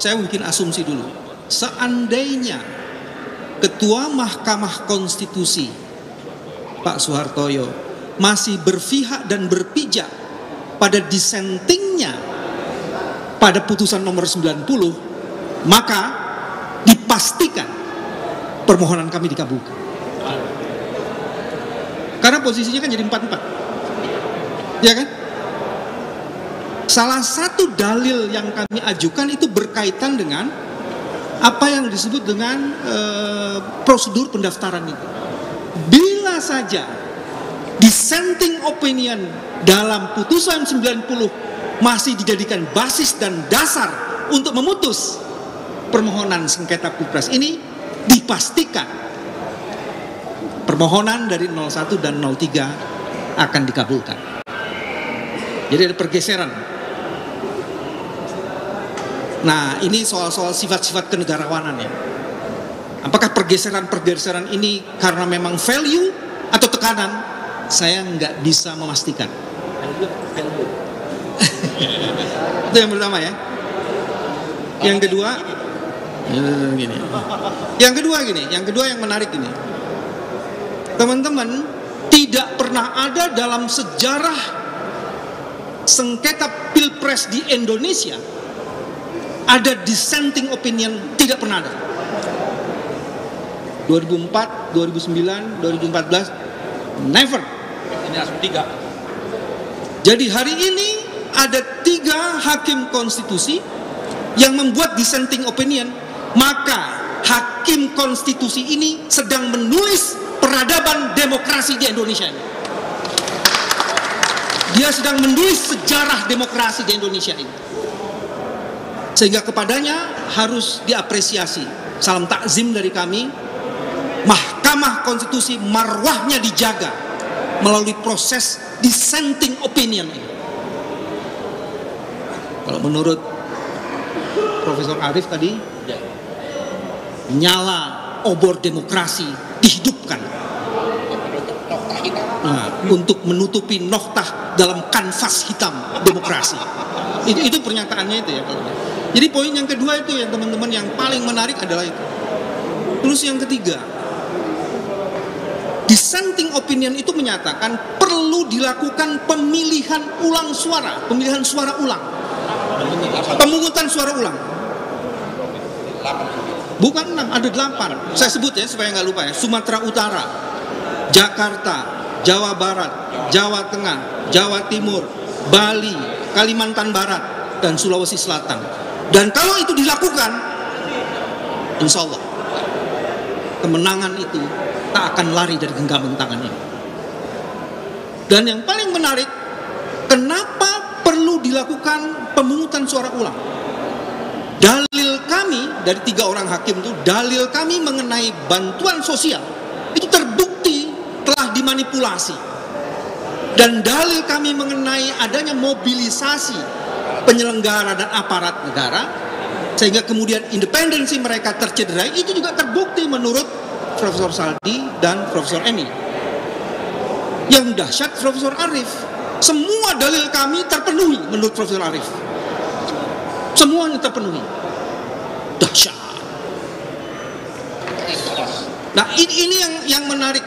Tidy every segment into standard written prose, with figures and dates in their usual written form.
saya bikin asumsi dulu. Seandainya Ketua Mahkamah Konstitusi Pak Soehartoyo masih berpihak dan berpijak pada dissentingnya pada putusan nomor 90, maka dipastikan permohonan kami dikabulkan. Karena posisinya kan jadi 4-4, ya kan? Salah satu dalil yang kami ajukan itu berkaitan dengan apa yang disebut dengan prosedur pendaftaran itu. Bila saja dissenting opinion dalam putusan 90 masih dijadikan basis dan dasar untuk memutus permohonan sengketa Pilpres ini, dipastikan permohonan dari 01 dan 03 akan dikabulkan. Jadi ada pergeseran. Nah, ini soal-soal sifat-sifat kenegarawanan ya. Apakah pergeseran-pergeseran ini karena memang value atau tekanan? Saya nggak bisa memastikan. Itu yang pertama ya. Yang kedua, gini. Yang kedua yang menarik ini. Teman-teman, tidak pernah ada dalam sejarah sengketa Pilpres di Indonesia ada dissenting opinion, tidak pernah ada. 2004, 2009, 2014, never. Ini langsung 3. Jadi hari ini ada 3 hakim konstitusi yang membuat dissenting opinion, maka hakim konstitusi ini sedang menulis peradaban demokrasi di Indonesia ini. Dia sedang menulis sejarah demokrasi di Indonesia ini. Sehingga kepadanya harus diapresiasi. Salam takzim dari kami. Mahkamah Konstitusi marwahnya dijaga melalui proses dissenting opinion ini. Kalau menurut Profesor Arif tadi, nyala obor demokrasi dihidupkan. Nah, untuk menutupi noktah dalam kanvas hitam demokrasi. Itu pernyataannya itu ya. Jadi poin yang kedua itu yang teman-teman yang paling menarik adalah itu. Terus yang ketiga, dissenting opinion itu menyatakan perlu dilakukan pemilihan ulang suara, pemilihan suara ulang, pemungutan suara ulang. Bukan 6, ada 8. Saya sebut ya supaya nggak lupa ya. Sumatera Utara, Jakarta, Jawa Barat, Jawa Tengah, Jawa Timur, Bali, Kalimantan Barat, dan Sulawesi Selatan. Dan kalau itu dilakukan, insya Allah kemenangan itu tak akan lari dari genggaman tangan ini. Dan yang paling menarik, kenapa perlu dilakukan pemungutan suara ulang? Dalil kami dari 3 orang hakim itu, dalil kami mengenai bantuan sosial itu terbukti telah dimanipulasi. Dan dalil kami mengenai adanya mobilisasi penyelenggara dan aparat negara sehingga kemudian independensi mereka tercederai, itu juga terbukti menurut Profesor Saldi dan Profesor Eni. Yang dahsyat Profesor Arif, semua dalil kami terpenuhi menurut Profesor Arif. Semuanya terpenuhi. Dahsyat. Nah, ini yang menarik.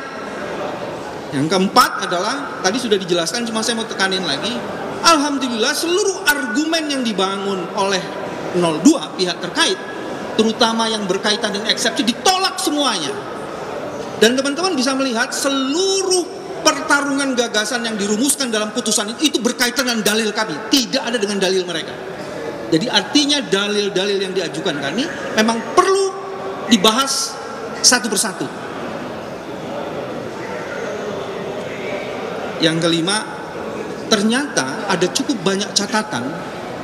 Yang keempat adalah tadi sudah dijelaskan, cuma saya mau tekanin lagi. Alhamdulillah seluruh argumen yang dibangun oleh 02 pihak terkait, terutama yang berkaitan dengan eksepsi, ditolak semuanya. Dan teman-teman bisa melihat seluruh pertarungan gagasan yang dirumuskan dalam putusan itu berkaitan dengan dalil kami, tidak ada dengan dalil mereka. Jadi artinya dalil-dalil yang diajukan kami memang perlu dibahas satu persatu. Yang kelima, ternyata ada cukup banyak catatan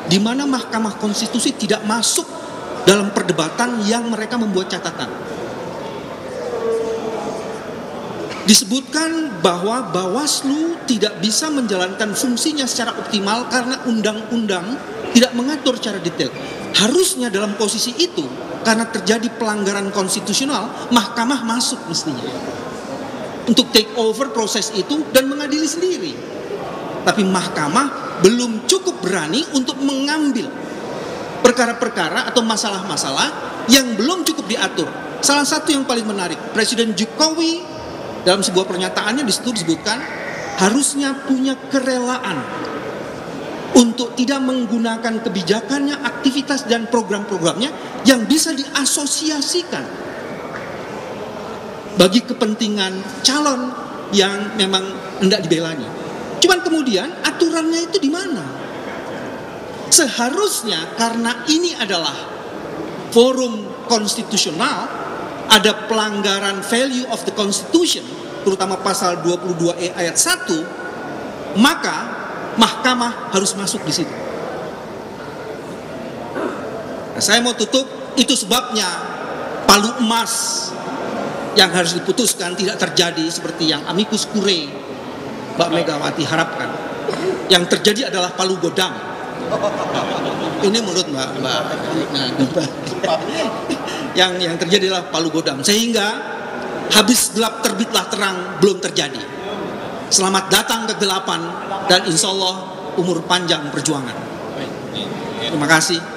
di mana Mahkamah Konstitusi tidak masuk dalam perdebatan yang mereka membuat catatan. Disebutkan bahwa Bawaslu tidak bisa menjalankan fungsinya secara optimal karena undang-undang tidak mengatur secara detail. Harusnya dalam posisi itu, karena terjadi pelanggaran konstitusional, Mahkamah masuk mestinya untuk take over proses itu dan mengadili sendiri. Tapi Mahkamah belum cukup berani untuk mengambil perkara-perkara atau masalah-masalah yang belum cukup diatur. Salah satu yang paling menarik, Presiden Jokowi dalam sebuah pernyataannya di situ disebutkan harusnya punya kerelaan untuk tidak menggunakan kebijakannya, aktivitas dan program-programnya yang bisa diasosiasikan bagi kepentingan calon yang memang hendak dibelanya. Cuman kemudian aturannya itu di mana? Seharusnya karena ini adalah forum konstitusional, ada pelanggaran value of the constitution, terutama pasal 22E ayat 1, maka mahkamah harus masuk di situ. Nah, saya mau tutup, itu sebabnya palu emas yang harus diputuskan tidak terjadi seperti yang amicus curiae Mbak Megawati harapkan. Yang terjadi adalah palu godam. Ini menurut Mbak. Yang terjadi adalah palu godam, sehingga habis gelap terbitlah terang belum terjadi. Selamat datang kegelapan dan insya Allah umur panjang perjuangan. Terima kasih.